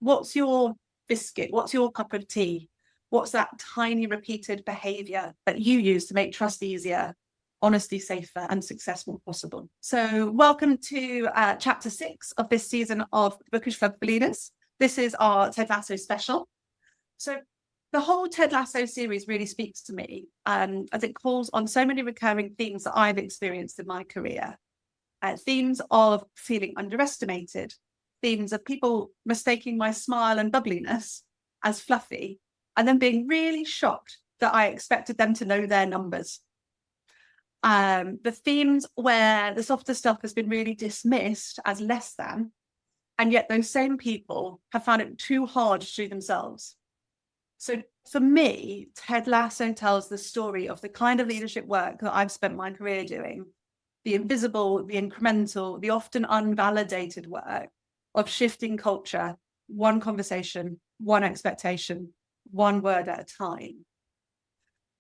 What's your biscuit? What's your cup of tea? What's that tiny repeated behavior that you use to make trust easier, honesty safer, and success more possible? So welcome to chapter 6 of this season of Bookish Club for Leaders. This is our Ted Lasso special. So the whole Ted Lasso series really speaks to me as it calls on so many recurring themes that I've experienced in my career. Themes of feeling underestimated, themes of people mistaking my smile and bubbliness as fluffy, and then being really shocked that I expected them to know their numbers. The themes where the softer stuff has been really dismissed as less than, and yet those same people have found it too hard to do themselves. So for me, Ted Lasso tells the story of the kind of leadership work that I've spent my career doing, the invisible, the incremental, the often unvalidated work of shifting culture, one conversation, one expectation, one word at a time.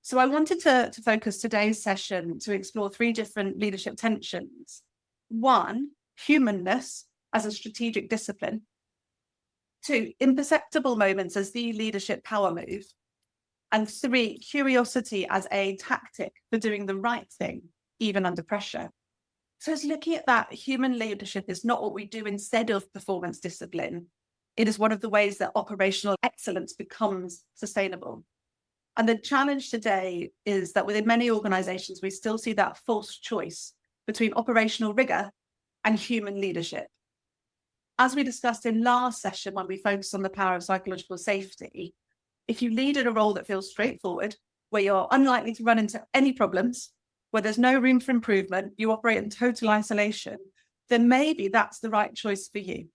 So I wanted to focus today's session to explore 3 different leadership tensions. 1, humanness as a strategic discipline. 2, imperceptible moments as the leadership power move. And 3, curiosity as a tactic for doing the right thing, even under pressure. So it's looking at that human leadership is not what we do instead of performance discipline. It is one of the ways that operational excellence becomes sustainable. And the challenge today is that within many organizations, we still see that false choice between operational rigor and human leadership. As we discussed in last session, when we focused on the power of psychological safety, if you lead in a role that feels straightforward, where you're unlikely to run into any problems, where there's no room for improvement, you operate in total isolation, then maybe that's the right choice for you.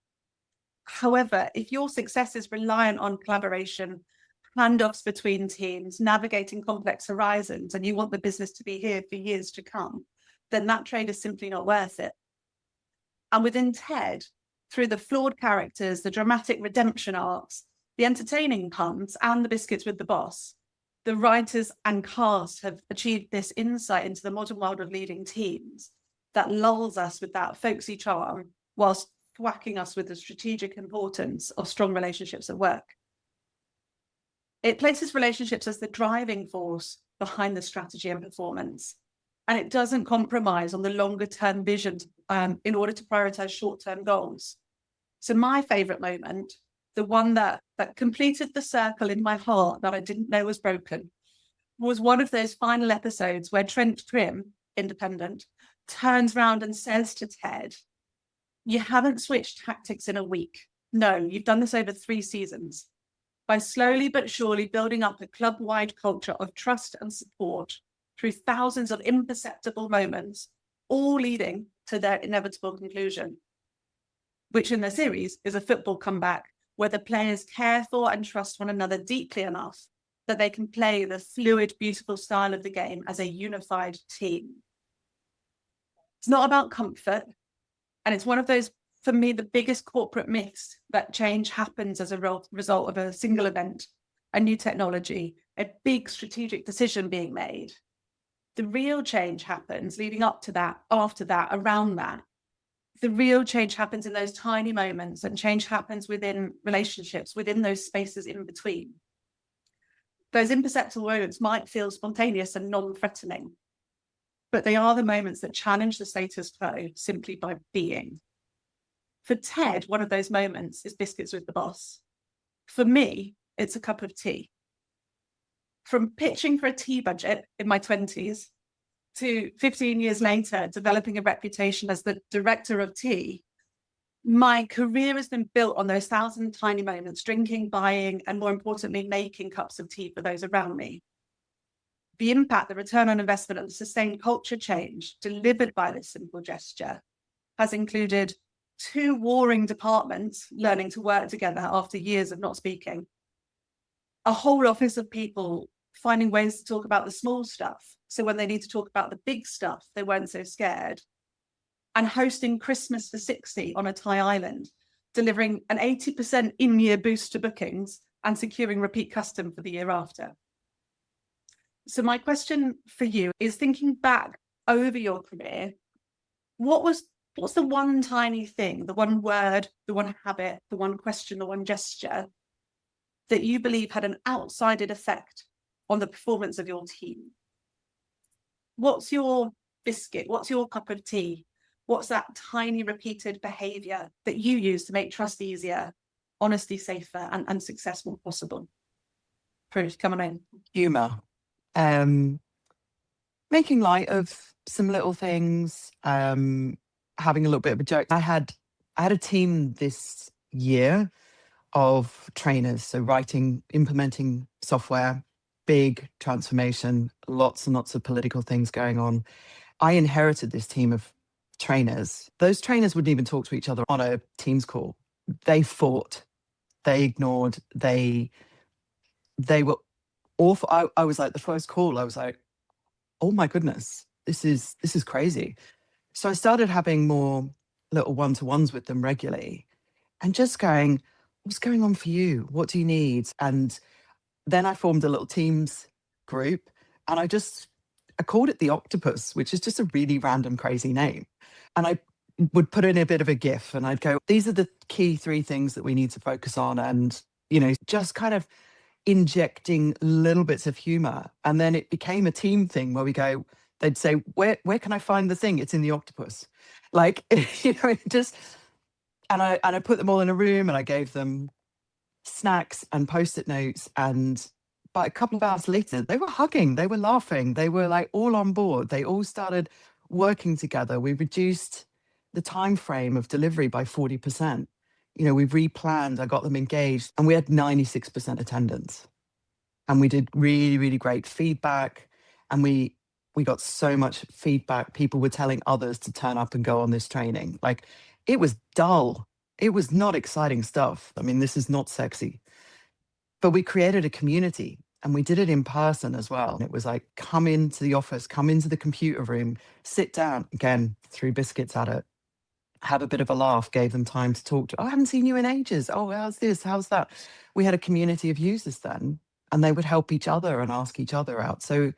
However, if your success is reliant on collaboration, handoffs between teams, navigating complex horizons, and you want the business to be here for years to come, then that trade is simply not worth it. And within TED, through the flawed characters, the dramatic redemption arcs, the entertaining puns, and the biscuits with the boss, the writers and cast have achieved this insight into the modern world of leading teams that lulls us with that folksy charm whilst thwacking us with the strategic importance of strong relationships at work. It places relationships as the driving force behind the strategy and performance, and it doesn't compromise on the longer term vision in order to prioritize short-term goals. So my favorite moment, the one that completed the circle in my heart that I didn't know was broken, was one of those final episodes where Trent Trim, independent, turns around and says to Ted, "You haven't switched tactics in a week. No, you've done this over 3 seasons. By slowly but surely building up a club-wide culture of trust and support through thousands of imperceptible moments, all leading to their inevitable conclusion," which in the series is a football comeback where the players care for and trust one another deeply enough that they can play the fluid, beautiful style of the game as a unified team. It's not about comfort, and it's one of those, for me, the biggest corporate myths that change happens as a result of a single event, a new technology, a big strategic decision being made. The real change happens leading up to that, after that, around that. The real change happens in those tiny moments, and change happens within relationships, within those spaces in between. Those imperceptible moments might feel spontaneous and non-threatening, but they are the moments that challenge the status quo simply by being. For Ted, one of those moments is biscuits with the boss. For me, it's a cup of tea. From pitching for a tea budget in my 20s to 15 years later, developing a reputation as the director of tea, my career has been built on those 1,000 tiny moments, drinking, buying, and more importantly, making cups of tea for those around me. The impact, the return on investment, and the sustained culture change delivered by this simple gesture has included 2 warring departments learning to work together after years of not speaking, a whole office of people finding ways to talk about the small stuff, so when they need to talk about the big stuff, they weren't so scared, and hosting Christmas for 60 on a Thai island, delivering an 80% in-year boost to bookings and securing repeat custom for the year after. So my question for you is, thinking back over your career, what was What's the one tiny thing, the one word, the one habit, the one question, the one gesture that you believe had an outside effect on the performance of your team? What's your biscuit? What's your cup of tea? What's that tiny repeated behavior that you use to make trust easier, honesty safer, and successful possible? Bruce, come on in. Humor. Making light of some little things, having a little bit of a joke. I had a team this year of trainers, so writing, implementing software, big transformation, lots and lots of political things going on. I inherited this team of trainers. Those trainers wouldn't even talk to each other on a Teams call. They fought, they ignored, they were awful. I was like, the first call, I was like, oh my goodness, this is crazy. So I started having more little one-to-ones with them regularly and just going, what's going on for you? What do you need? And then I formed a little Teams group and I called it the Octopus, which is just a really random, crazy name. And I would put in a bit of a GIF and I'd go, these are the key 3 things that we need to focus on. And, just kind of injecting little bits of humor. And then it became a team thing where they'd say, where can I find the thing? It's in the octopus. Like, it just, and I put them all in a room and I gave them snacks and post-it notes. And by a couple of hours later, they were hugging, they were laughing, they were like all on board. They all started working together. We reduced the time frame of delivery by 40%. We replanned, I got them engaged, and we had 96% attendance. And we did really, really great feedback. And we got so much feedback. People were telling others to turn up and go on this training. Like, it was dull. It was not exciting stuff. I mean, this is not sexy. But we created a community and we did it in person as well. And it was like, come into the office, come into the computer room, sit down, again, threw biscuits at it, have a bit of a laugh, gave them time to talk to, oh, I haven't seen you in ages. Oh, how's this? How's that? We had a community of users then, and they would help each other and ask each other out. So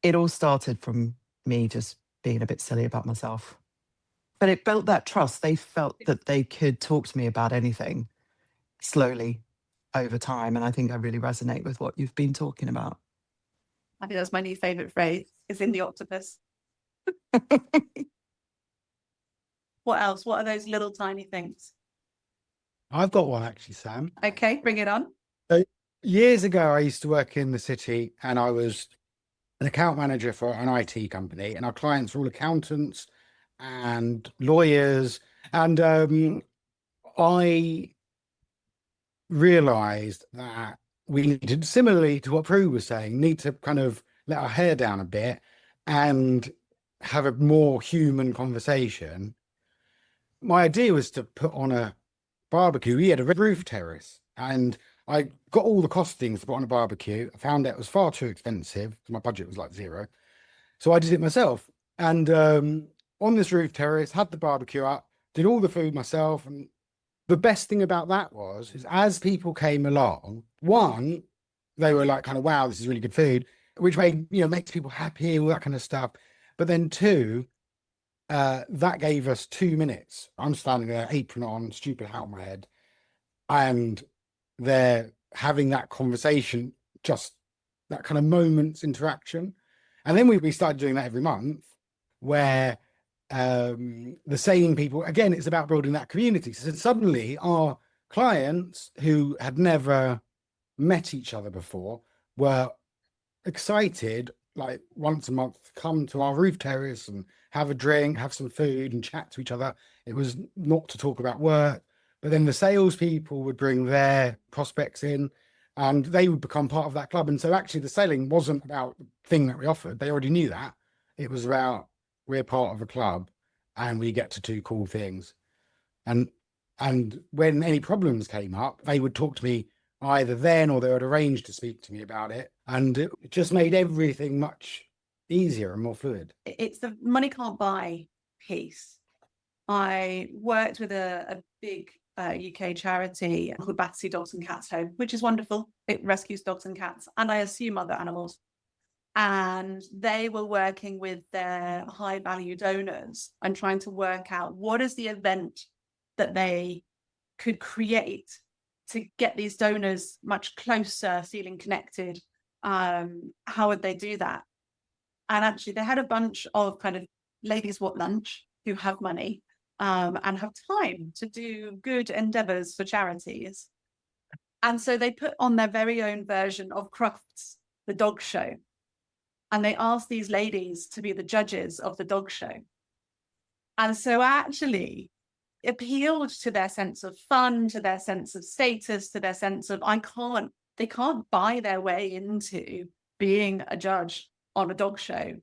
it all started from me just being a bit silly about myself. But it built that trust. They felt that they could talk to me about anything slowly over time. And I think I really resonate with what you've been talking about. I think that's my new favorite phrase, is in the octopus. What else? What are those little tiny things? I've got one actually, Sam. Okay, bring it on. Years ago, I used to work in the city and I was an account manager for an IT company, and our clients were all accountants and lawyers. And I realized that we needed, similarly to what Prue was saying, need to kind of let our hair down a bit and have a more human conversation. My idea was to put on a barbecue. We had a roof terrace and I got all the costings to put on a barbecue. I found out it was far too expensive. My budget was like 0. So I did it myself. And on this roof terrace, had the barbecue up, did all the food myself. And the best thing about that is as people came along, one, they were like kind of, wow, this is really good food, which makes people happy, all that kind of stuff. But then 2, that gave us 2 minutes. I'm standing there, apron on, stupid hat on my head, and they're having that conversation, just that kind of moments interaction. And then we started doing that every month, where the same people, again, it's about building that community. So suddenly our clients who had never met each other before were excited, like once a month, to come to our roof terrace and have a drink, have some food and chat to each other. It was not to talk about work, but then the salespeople would bring their prospects in and they would become part of that club. And so actually the selling wasn't about the thing that we offered. They already knew that. It was about, we're part of a club and we get to do cool things. And when any problems came up, they would talk to me either then or they would arrange to speak to me about it. And it just made everything much easier and more fluid. It's the money can't buy piece. I worked with a big UK charity called Battersea Dogs and Cats Home, which is wonderful. It rescues dogs and cats, and I assume other animals. And they were working with their high value donors and trying to work out what is the event that they could create to get these donors much closer, feeling connected. How would they do that? And actually, they had a bunch of kind of ladies want lunch who have money and have time to do good endeavors for charities. And so they put on their very own version of Crufts, the dog show. And they asked these ladies to be the judges of the dog show. And so actually appealed to their sense of fun, to their sense of status, to their sense of they can't buy their way into being a judge on a dog show.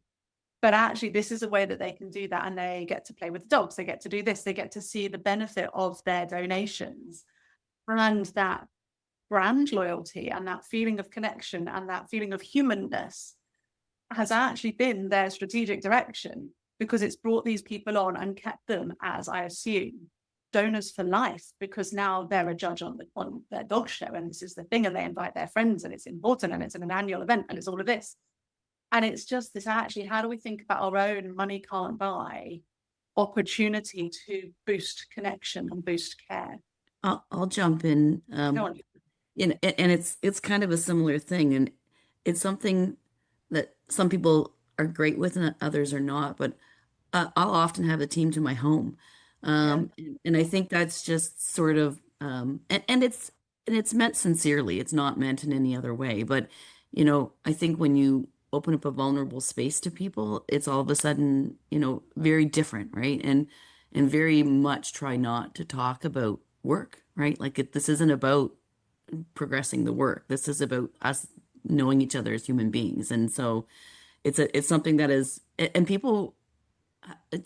But actually, this is a way that they can do that. And they get to play with the dogs. They get to do this. They get to see the benefit of their donations. And that brand loyalty and that feeling of connection and that feeling of humanness has actually been their strategic direction, because it's brought these people on and kept them, as I assume, donors for life, because now they're a judge on their dog show, and this is the thing, and they invite their friends, and it's important, and it's an annual event, and it's all of this. And it's just this, actually, how do we think about our own money can't buy opportunity to boost connection and boost care? I'll jump in. Go on. And it's kind of a similar thing, and it's something that some people are great with and others are not. But I'll often have a team to my home, and I think that's just sort of and it's meant sincerely. It's not meant in any other way. But I think when you open up a vulnerable space to people, it's all of a sudden very different, right? And very much try not to talk about work, right? Like this isn't about progressing the work. This is about us knowing each other as human beings. And so it's something that is, and people,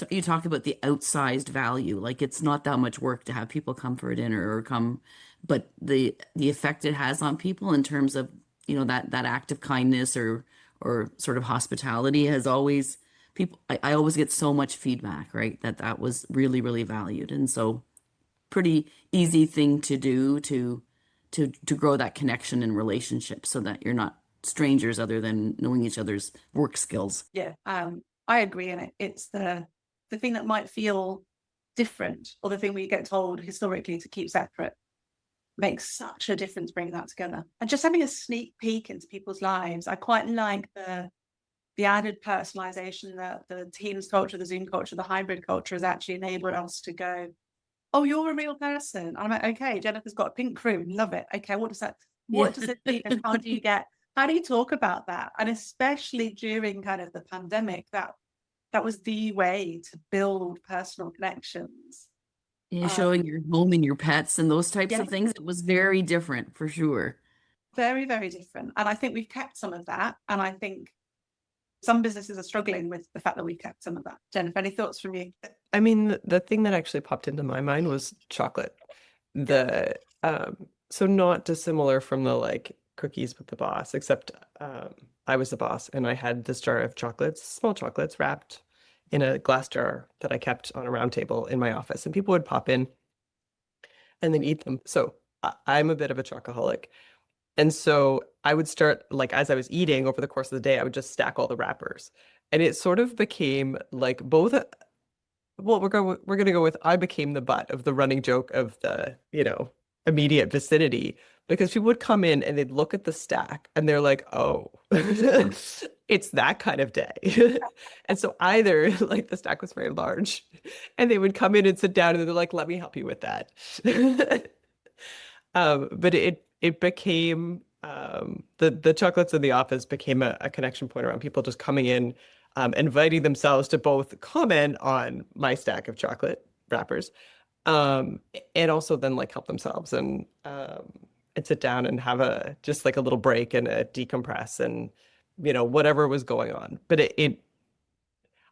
you talk about the outsized value, like it's not that much work to have people come for a dinner or come, but the effect it has on people in terms of, that act of kindness or sort of hospitality has always, I always get so much feedback, right? That was really, really valued. And so pretty easy thing to do to grow that connection and relationship so that you're not strangers other than knowing each other's work skills. Yeah, I agree. And it's the thing that might feel different, or the thing we get told historically to keep separate, makes such a difference bringing that together. And just having a sneak peek into people's lives. I quite like the added personalization that the Teams culture, the Zoom culture, the hybrid culture has actually enabled us to go, oh, you're a real person. And I'm like, okay, Jennifer's got a pink room. Love it. Okay, what does it mean? And how do you talk about that? And especially during kind of the pandemic, that was the way to build personal connections. Yeah, showing your home and your pets and those types of things. It was very different for sure. Very, very different. And I think we've kept some of that. And I think some businesses are struggling with the fact that we've kept some of that. Jennifer, any thoughts from you? I mean, the thing that actually popped into my mind was chocolate. So not dissimilar from the like cookies with the boss, except I was the boss and I had this jar of chocolates, small chocolates wrapped in a glass jar that I kept on a round table in my office, and people would pop in and then eat them. So I'm a bit of a chocoholic. And so I would start, like, as I was eating over the course of the day, I would just stack all the wrappers. And it sort of became like both, well, we're going to go with, I became the butt of the running joke of the, immediate vicinity, because people would come in and they'd look at the stack and they're like, oh, it's that kind of day. And so either like the stack was very large and they would come in and sit down and they're like, let me help you with that. But it became, the chocolates in the office became a connection point around people just coming in, inviting themselves to both comment on my stack of chocolate wrappers, and also then like help themselves and sit down and have just like a little break and a decompress and whatever was going on. But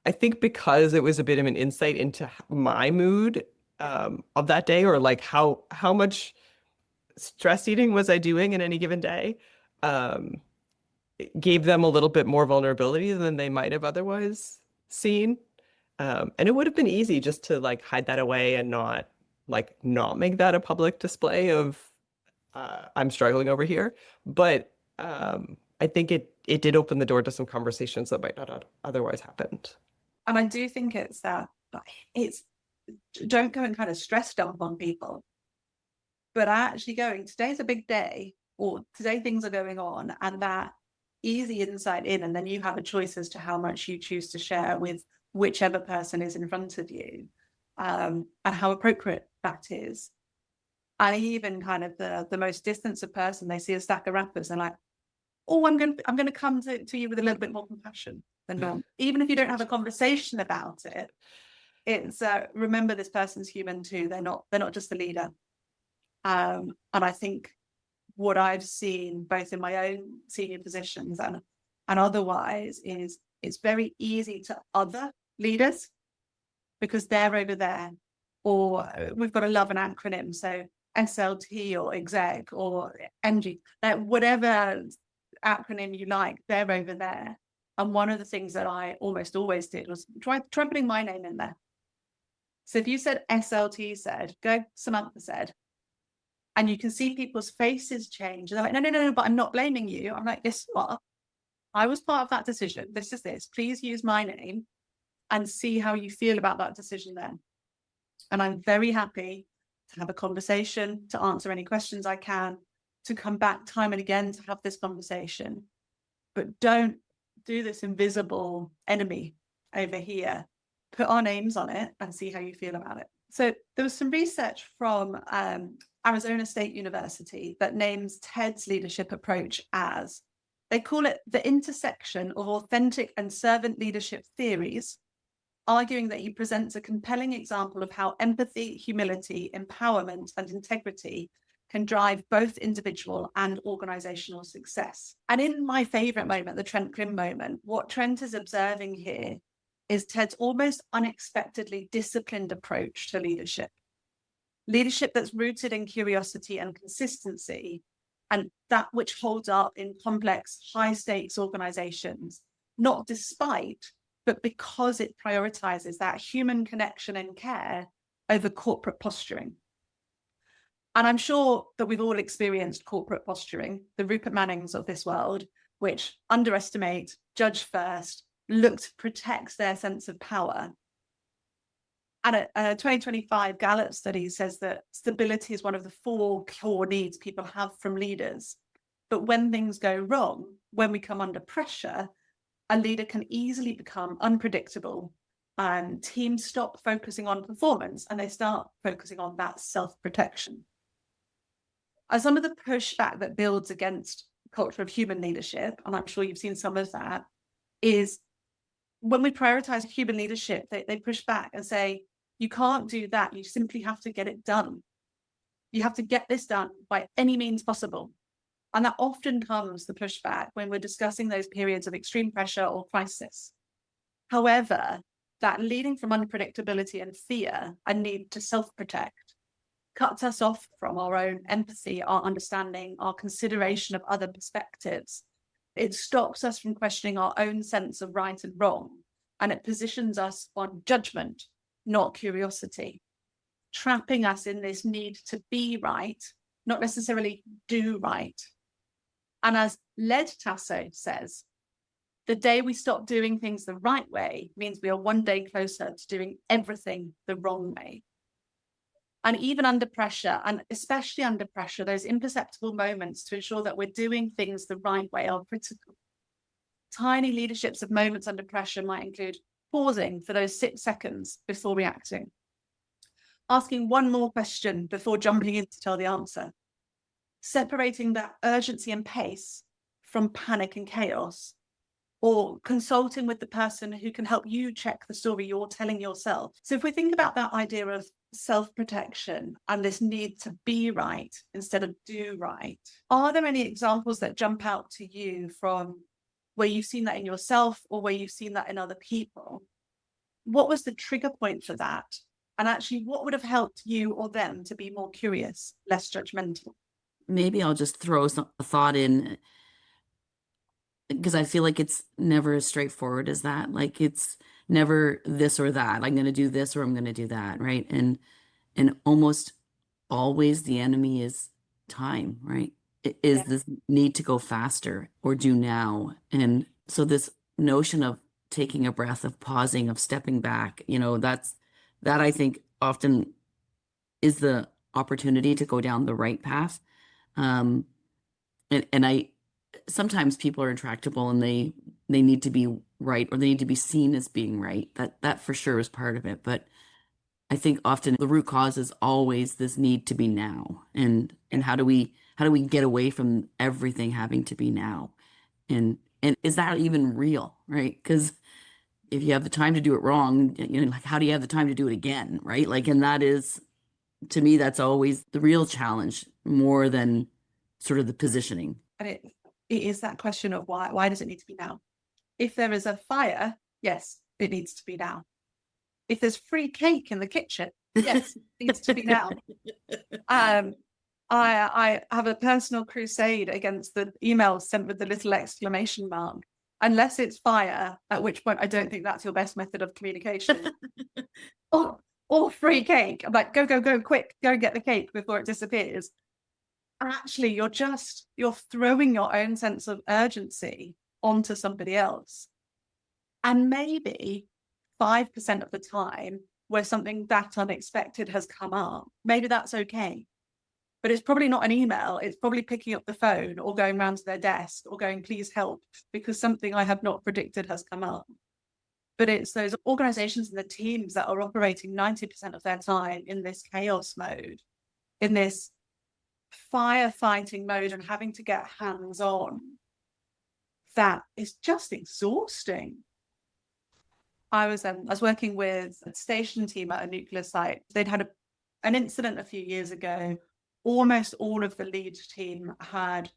I think because it was a bit of an insight into my mood of that day, or like how much stress eating was I doing in any given day, it gave them a little bit more vulnerability than they might have otherwise seen. And it would have been easy just to like hide that away and not make that a public display of I'm struggling over here. But I think it did open the door to some conversations that might not have otherwise happened. And I do think it's that, it's, don't go and kind of stress dump on people, but actually going, today's a big day, or today things are going on, and that easy insight in, and then you have a choice as to how much you choose to share with whichever person is in front of you, and how appropriate that is. And even kind of the most distant person, they see a stack of wrappers and like, oh, I'm gonna come to you with a little bit more compassion than normal. Even if you don't have a conversation about it, it's remember this person's human too. They're not just a leader. And I think what I've seen both in my own senior positions and otherwise is it's very easy to other leaders because they're over there, or we've got to love an acronym, so SLT or exec or NG, whatever acronym you like, they're over there. And one of the things that I almost always did was try putting my name in there. So if you said SLT said, go Samantha said, and you can see people's faces change. They're like, no, but I'm not blaming you. I'm like, this what? I was part of that decision. This is this. Please use my name and see how you feel about that decision then. And I'm very happy to have a conversation, to answer any questions I can, to come back time and again to have this conversation. But don't do this invisible enemy over here. Put our names on it and see how you feel about it. So there was some research from Arizona State University that names Ted's leadership approach as, they call it the intersection of authentic and servant leadership theories, arguing that he presents a compelling example of how empathy, humility, empowerment, and integrity can drive both individual and organizational success. And in my favorite moment, the Trent Grimm moment, what Trent is observing here is Ted's almost unexpectedly disciplined approach to leadership. Leadership that's rooted in curiosity and consistency, and that which holds up in complex, high-stakes organizations, not despite, but because it prioritizes that human connection and care over corporate posturing. And I'm sure that we've all experienced corporate posturing, the Rupert Mannings of this world, which underestimate, judge first, look to protect their sense of power. And a 2025 Gallup study says that stability is one of the 4 core needs people have from leaders. But when things go wrong, when we come under pressure, a leader can easily become unpredictable, and teams stop focusing on performance and they start focusing on that self-protection. And some of the pushback that builds against culture of human leadership, and I'm sure you've seen some of that, is when we prioritize human leadership, they push back and say, you can't do that. You simply have to get it done. You have to get this done by any means possible. And that often comes the pushback when we're discussing those periods of extreme pressure or crisis. However, that leading from unpredictability and fear and need to self-protect cuts us off from our own empathy, our understanding, our consideration of other perspectives. It stops us from questioning our own sense of right and wrong, and it positions us on judgment, not curiosity, trapping us in this need to be right, not necessarily do right. And as Ted Lasso says, the day we stop doing things the right way means we are one day closer to doing everything the wrong way. And even under pressure, and especially under pressure, those imperceptible moments to ensure that we're doing things the right way are critical. Tiny leaderships of moments under pressure might include pausing for those 6 seconds before reacting, asking one more question before jumping in to tell the answer, separating that urgency and pace from panic and chaos, or consulting with the person who can help you check the story you're telling yourself. So if we think about that idea of self-protection and this need to be right instead of do right, are there any examples that jump out to you from where you've seen that in yourself or where you've seen that in other people? What was the trigger point for that? And actually, what would have helped you or them to be more curious, less judgmental? Maybe I'll just throw a thought in, because I feel like it's never as straightforward as that. Like, it's never this or that. I'm going to do this or I'm going to do that, right? And almost always the enemy is time, right? is Yeah. this need to go faster or do now. And so this notion of taking a breath, of pausing, of stepping back, that I think often is the opportunity to go down the right path. Um, and I sometimes people are intractable and they need to be right, or they need to be seen as being right. That for sure is part of it. But I think often the root cause is always this need to be now. And how do we get away from everything having to be now? And is that even real, right? Because if you have the time to do it wrong, like, how do you have the time to do it again, right? Like, and that is, to me, that's always the real challenge, more than sort of the positioning. And it is that question of why does it need to be now? If there is a fire, yes, it needs to be now. If there's free cake in the kitchen, yes, it needs to be now. I have a personal crusade against the emails sent with the little exclamation mark. Unless it's fire, at which point I don't think that's your best method of communication. or free cake. I'm like, go, quick, go and get the cake before it disappears. Actually, you're throwing your own sense of urgency onto somebody else. And maybe 5% of the time where something that unexpected has come up, maybe that's okay. But it's probably not an email. It's probably picking up the phone or going round to their desk or going, please help, because something I have not predicted has come up. But it's those organizations and the teams that are operating 90% of their time in this chaos mode, in this firefighting mode, and having to get hands on, that is just exhausting. I was working with a station team at a nuclear site. They'd had an incident a few years ago. Almost all of the lead team had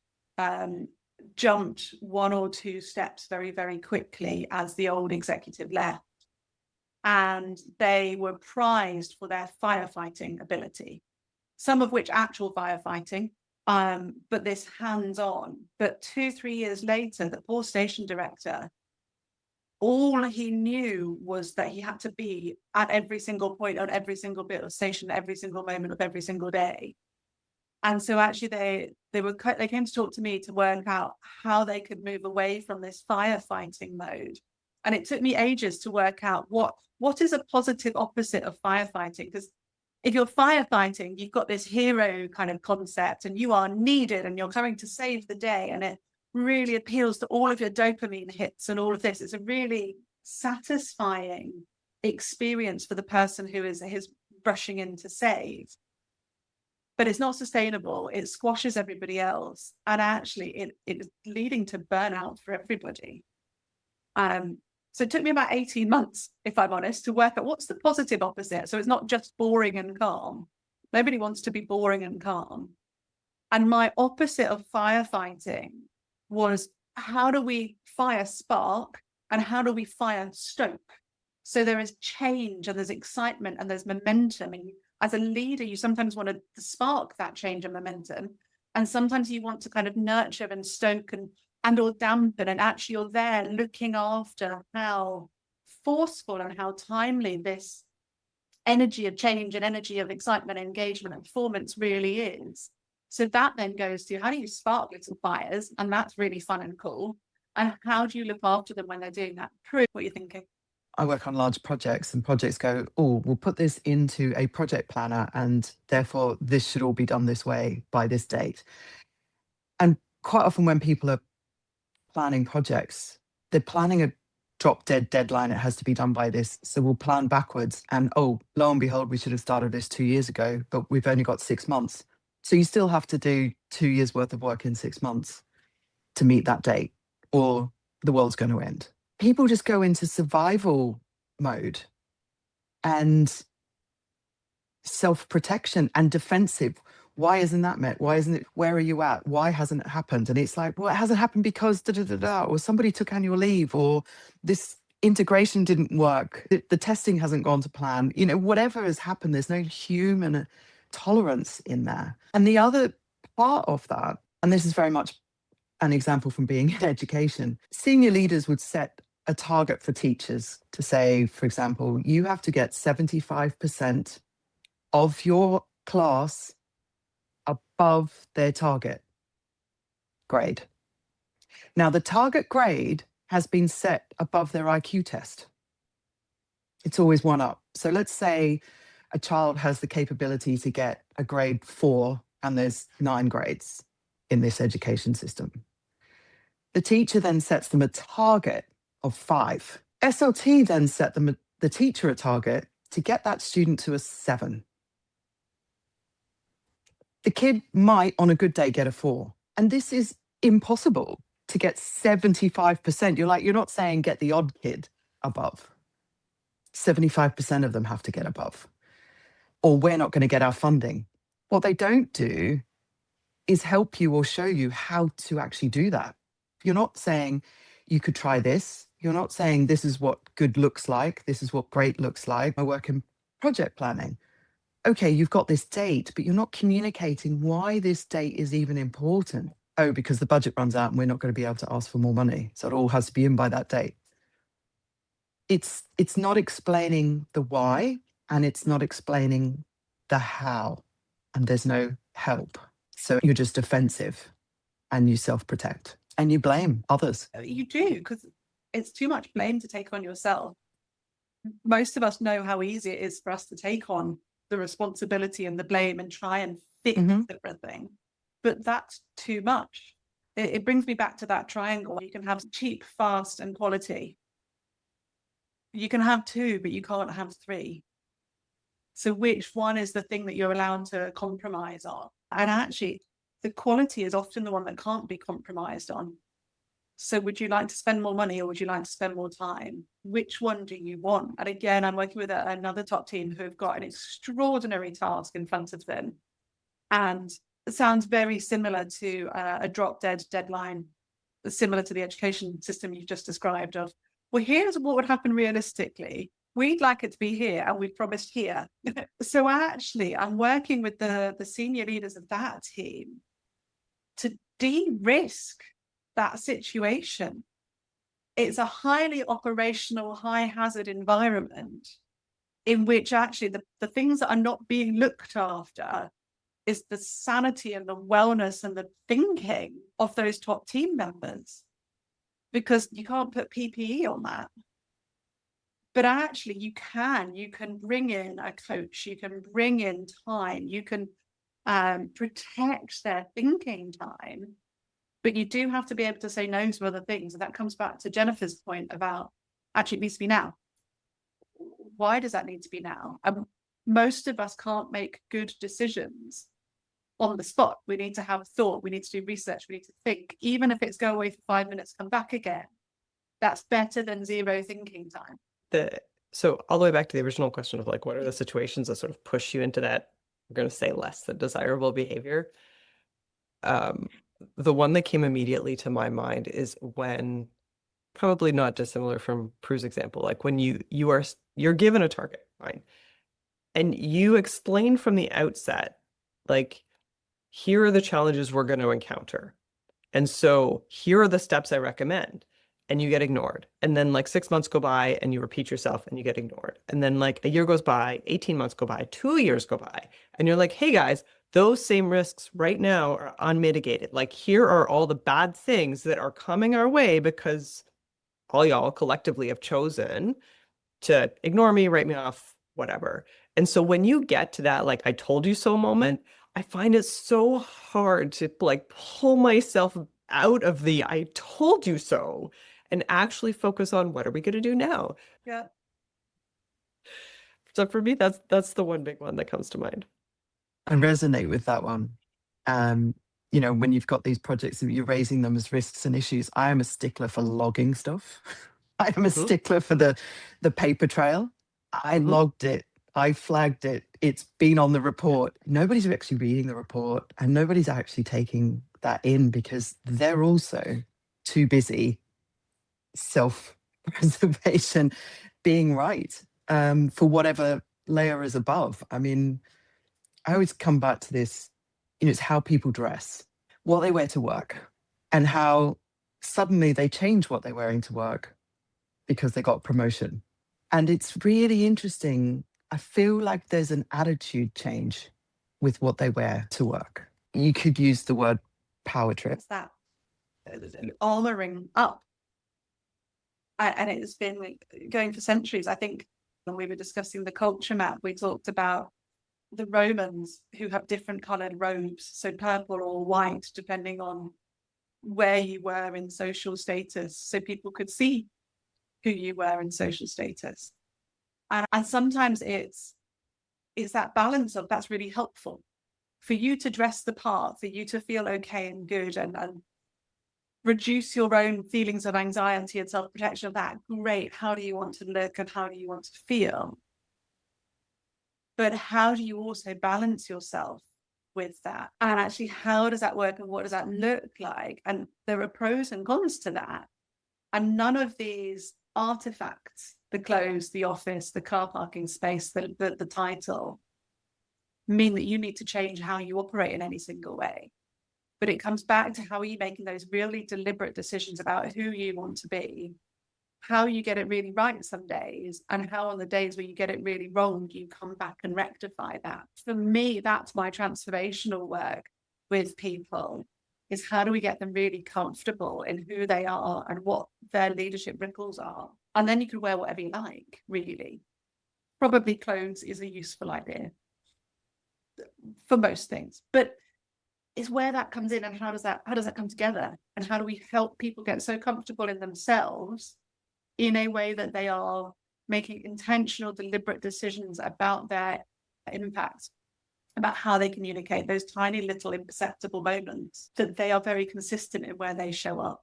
jumped 1 or 2 steps very, very quickly as the old executive left. And they were prized for their firefighting ability, some of which actual firefighting, but this hands-on. But 2-3 years later, the poor station director, all he knew was that he had to be at every single point on every single bit of station, every single moment of every single day. And so actually they came to talk to me to work out how they could move away from this firefighting mode. And it took me ages to work out what is a positive opposite of firefighting. Because if you're firefighting, you've got this hero kind of concept and you are needed and you're coming to save the day. And it really appeals to all of your dopamine hits and all of this. It's a really satisfying experience for the person who is rushing in to save. But it's not sustainable. It squashes everybody else. And actually it is leading to burnout for everybody. So it took me about 18 months, if I'm honest, to work out what's the positive opposite. So it's not just boring and calm. Nobody wants to be boring and calm. And my opposite of firefighting was, how do we fire spark and how do we fire stoke? So there is change and there's excitement and there's momentum. And as a leader, you sometimes want to spark that change and momentum. And sometimes you want to kind of nurture and stoke and or dampen. And actually you're there looking after how forceful and how timely this energy of change and energy of excitement, engagement and performance really is. So that then goes to, how do you spark little fires? And that's really fun and cool. And how do you look after them when they're doing that? Prue, what you're thinking? I work on large projects and projects go, oh, we'll put this into a project planner and therefore this should all be done this way by this date. And quite often when people are planning projects, they're planning a drop dead deadline. It has to be done by this. So we'll plan backwards and, oh, lo and behold, we should have started this 2 years ago, but we've only got 6 months. So you still have to do 2 years worth of work in 6 months to meet that date, or the world's going to end. People just go into survival mode and self-protection and defensive. Why isn't that met? Why isn't it? Where are you at? Why hasn't it happened? And it's like, well, it hasn't happened because or somebody took annual leave, or this integration didn't work. The testing hasn't gone to plan. Whatever has happened, there's no human tolerance in there. And the other part of that, and this is very much an example from being in education, senior leaders would set a target for teachers to say, for example, you have to get 75% of your class above their target. grade. Now, the target grade has been set above their IQ test. It's always one up. So let's say a child has the capability to get a grade 4 and there's 9 grades in this education system. The teacher then sets them a target of 5. SLT then set them the teacher a target to get that student to a 7. The kid might, on a good day, get a 4. And this is impossible to get 75%. You're not saying get the odd kid above. 75% of them have to get above. Or we're not going to get our funding. What they don't do is help you or show you how to actually do that. You're not saying you could try this. You're not saying this is what good looks like. This is what great looks like. I work in project planning. Okay, you've got this date, but you're not communicating why this date is even important. Oh, because the budget runs out and we're not going to be able to ask for more money. So it all has to be in by that date. It's not explaining the why, and it's not explaining the how, and there's no help. So you're just defensive and you self-protect and you blame others. You do, because it's too much blame to take on yourself. Most of us know how easy it is for us to take on the responsibility and the blame and try and fix everything. But that's too much. It brings me back to that triangle. You can have cheap, fast, and quality. You can have 2, but you can't have 3. So which one is the thing that you're allowed to compromise on? And actually, the quality is often the one that can't be compromised on. So would you like to spend more money or would you like to spend more time? Which one do you want? And again, I'm working with another top team who have got an extraordinary task in front of them. And it sounds very similar to a drop-dead deadline, similar to the education system you've just described of, well, here's what would happen realistically. We'd like it to be here and we've promised here. So actually, I'm working with the senior leaders of that team to de-risk that situation. It's a highly operational, high hazard environment in which actually the things that are not being looked after is the sanity and the wellness and the thinking of those top team members, because you can't put PPE on that. But actually you can bring in a coach, you can bring in time, you can protect their thinking time. But you do have to be able to say no to other things. And that comes back to Jennifer's point about actually it needs to be now. Why does that need to be now? Most of us can't make good decisions on the spot. We need to have thought. We need to do research. We need to think. Even if it's go away for 5 minutes, come back again. That's better than 0 thinking time. So all the way back to the original question of like, what are the situations that sort of push you into that, we're going to say less than desirable behavior? The one that came immediately to my mind is when, probably not dissimilar from Prue's example, like when you're given a target, right? And you explain from the outset, like, here are the challenges we're going to encounter. And so here are the steps I recommend. And you get ignored. And then like 6 months go by and you repeat yourself and you get ignored. And then like a year goes by, 18 months go by, 2 years go by. And you're like, hey guys, those same risks right now are unmitigated. Like here are all the bad things that are coming our way because all y'all collectively have chosen to ignore me, write me off, whatever. And so when you get to that, like I told you so moment, I find it so hard to like pull myself out of the I told you so and actually focus on what are we going to do now? Yeah. So for me, that's the one big one that comes to mind. I resonate with that one. When you've got these projects and you're raising them as risks and issues, I am a stickler for logging stuff. I am a stickler for the paper trail. I logged it. I flagged it. It's been on the report. Nobody's actually reading the report and nobody's actually taking that in because they're also too busy self-preservation, being right for whatever layer is above. I mean, I always come back to this, it's how people dress, what they wear to work, and how suddenly they change what they're wearing to work because they got a promotion. And it's really interesting. I feel like there's an attitude change with what they wear to work. You could use the word power trip. What's that? armoring up. And it's been going for centuries. I think when we were discussing the culture map, we talked about the Romans who have different colored robes, so purple or white, depending on where you were in social status, so people could see who you were in social status. And sometimes it's that balance of that's really helpful for you to dress the part, for you to feel okay and good and reduce your own feelings of anxiety and self-protection of that. Great. How do you want to look and how do you want to feel? But how do you also balance yourself with that? And actually, how does that work and what does that look like? And there are pros and cons to that. And none of these artifacts, the clothes, the office, the car parking space, the title, mean that you need to change how you operate in any single way. But it comes back to how are you making those really deliberate decisions about who you want to be, how you get it really right some days, and how on the days where you get it really wrong, you come back and rectify that. For me, that's my transformational work with people, is how do we get them really comfortable in who they are and what their leadership ripples are. And then you can wear whatever you like, really. Probably clothes is a useful idea for most things, but it's where that comes in and how does that come together, and how do we help people get so comfortable in themselves in a way that they are making intentional, deliberate decisions about their impact, about how they communicate, those tiny little imperceptible moments that they are very consistent in where they show up.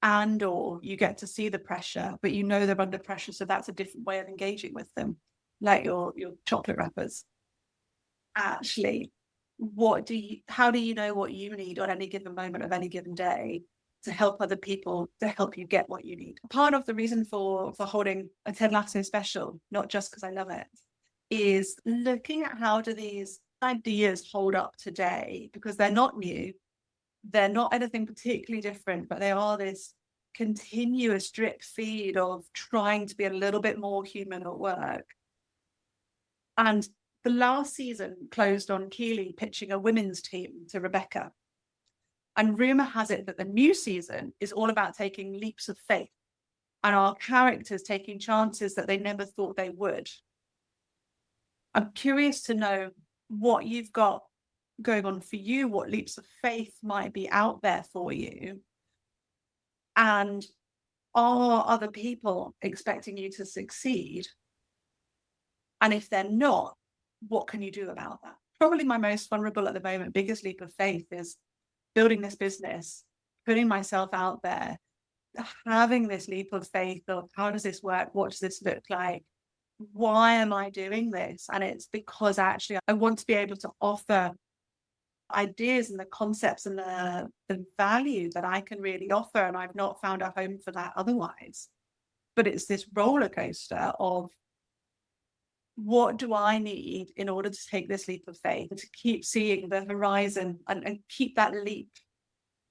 And or you get to see the pressure, but you know they're under pressure, so that's a different way of engaging with them, like your chocolate wrappers. Actually, how do you know what you need on any given moment of any given day to help other people, to help you get what you need? Part of the reason for holding a Ted Lasso special, not just because I love it, is looking at how do these ideas hold up today, because they're not new, they're not anything particularly different, but they are this continuous drip feed of trying to be a little bit more human at work. And the last season closed on Keely pitching a women's team to Rebecca. And rumor has it that the new season is all about taking leaps of faith and our characters taking chances that they never thought they would. I'm curious to know what you've got going on for you, what leaps of faith might be out there for you. And are other people expecting you to succeed? And if they're not, what can you do about that? Probably my most vulnerable at the moment, biggest leap of faith is building this business, putting myself out there, having this leap of faith of how does this work? What does this look like? Why am I doing this? And it's because actually I want to be able to offer ideas and the concepts and the value that I can really offer. And I've not found a home for that otherwise. But it's this roller coaster of what do I need in order to take this leap of faith, to keep seeing the horizon and keep that leap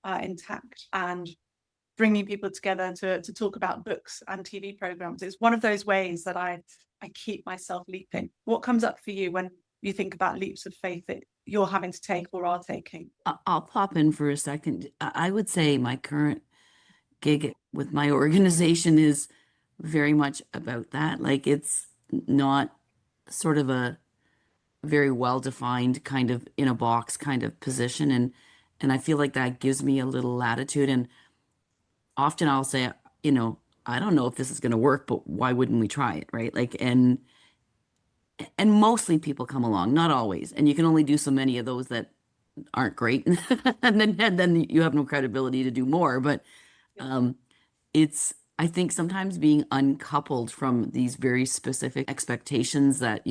intact, and bringing people together to talk about books and TV programs. It's one of those ways that I keep myself leaping. What comes up for you when you think about leaps of faith that you're having to take or are taking? I'll pop in for a second. I would say my current gig with my organization is very much about that. Like, it's not sort of a very well-defined kind of in a box kind of position, and I feel like that gives me a little latitude. And often I'll say, I don't know if this is going to work, but why wouldn't we try it, right? Like, and mostly people come along, not always, and you can only do so many of those that aren't great, and then you have no credibility to do more. But it's, I think, sometimes being uncoupled from these very specific expectations that,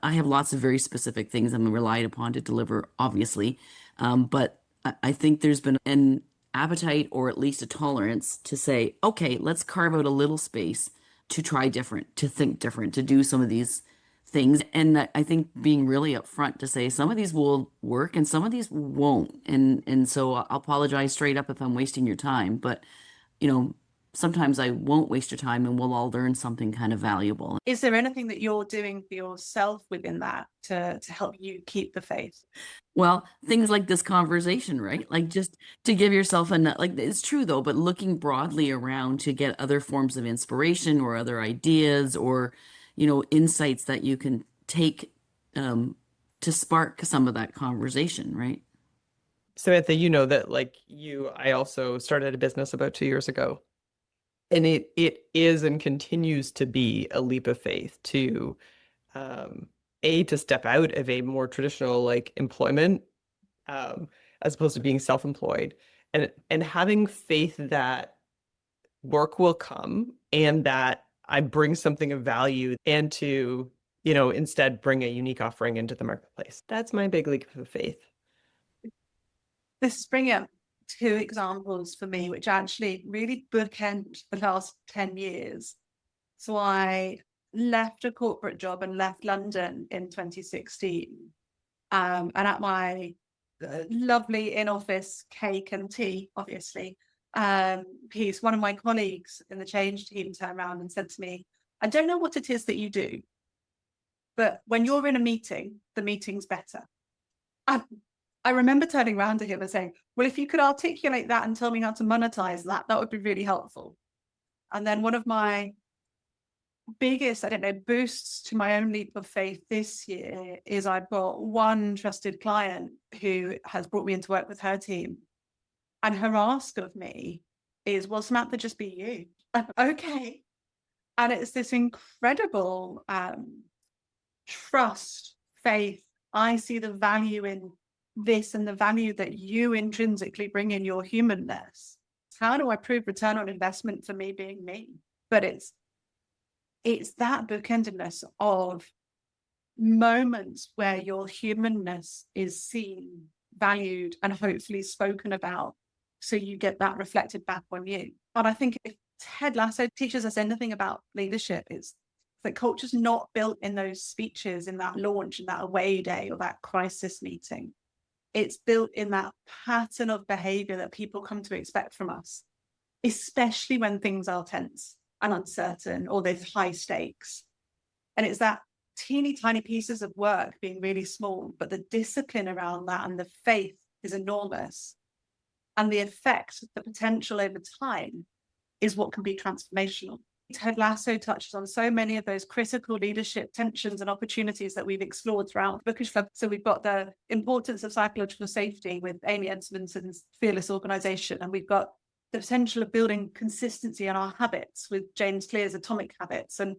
I have lots of very specific things I'm relied upon to deliver, obviously. But I think there's been an appetite, or at least a tolerance, to say, okay, let's carve out a little space to try different, to think different, to do some of these things. And I think being really upfront to say some of these will work and some of these won't. And so I'll apologize straight up if I'm wasting your time. But, sometimes I won't waste your time and we'll all learn something kind of valuable. Is there anything that you're doing for yourself within that to help you keep the faith? Well, things like this conversation, right? Like just to give yourself like it's true though, but looking broadly around to get other forms of inspiration or other ideas or, insights that you can take to spark some of that conversation, right? Samantha, you know that I also started a business about 2 years ago. And it is and continues to be a leap of faith to to step out of a more traditional employment as opposed to being self-employed and having faith that work will come and that I bring something of value and to, instead bring a unique offering into the marketplace. That's my big leap of faith. This is bringing up two examples for me, which actually really bookend the last 10 years. So I left a corporate job and left London in 2016. And at my lovely in-office cake and tea, obviously, piece, one of my colleagues in the change team turned around and said to me, I don't know what it is that you do, but when you're in a meeting, the meeting's better. I remember turning around to him and saying, well, if you could articulate that and tell me how to monetize that, that would be really helpful. And then one of my biggest, boosts to my own leap of faith this year is I've got one trusted client who has brought me into work with her team. And her ask of me is, well, Samantha, just be you. Okay. And it's this incredible trust, faith. I see the value in this and the value that you intrinsically bring in your humanness. How do I prove return on investment for me being me? But it's that bookendedness of moments where your humanness is seen, valued, and hopefully spoken about. So you get that reflected back on you. And I think if Ted Lasso teaches us anything about leadership, it's that culture's not built in those speeches, in that launch, in that away day or that crisis meeting. It's built in that pattern of behavior that people come to expect from us, especially when things are tense and uncertain or there's high stakes. And it's that teeny tiny pieces of work being really small, but the discipline around that and the faith is enormous. And the effect, the potential over time is what can be transformational. Ted Lasso touches on so many of those critical leadership tensions and opportunities that we've explored throughout Bookish Club. So we've got the importance of psychological safety with Amy Edmondson's Fearless Organization, and we've got the potential of building consistency in our habits with James Clear's Atomic Habits, and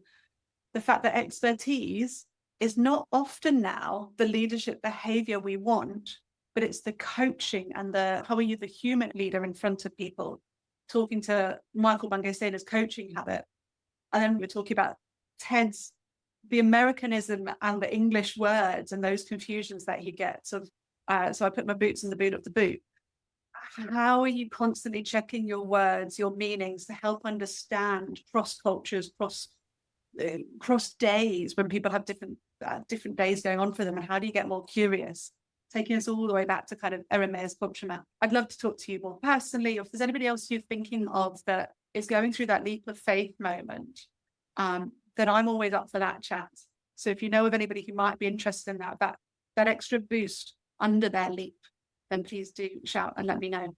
the fact that expertise is not often now the leadership behavior we want, but it's the coaching and the how are you the human leader in front of people, talking to Michael Bungay-Stainer's coaching habit. And then we're talking about Ted's, the Americanism and the English words and those confusions that he gets. So I put my boots in the boot of the boot. How are you constantly checking your words, your meanings to help understand cross cultures, cross days when people have different days going on for them? And how do you get more curious? Taking us all the way back to kind of Ereme's Contra. I'd love to talk to you more personally, or if there's anybody else you're thinking of that is going through that leap of faith moment, then I'm always up for that chat. So if you know of anybody who might be interested in that extra boost under their leap, then please do shout and let me know.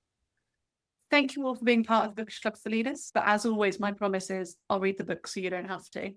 Thank you all for being part of the Bookish Club for Leaders. But as always, my promise is I'll read the book so you don't have to.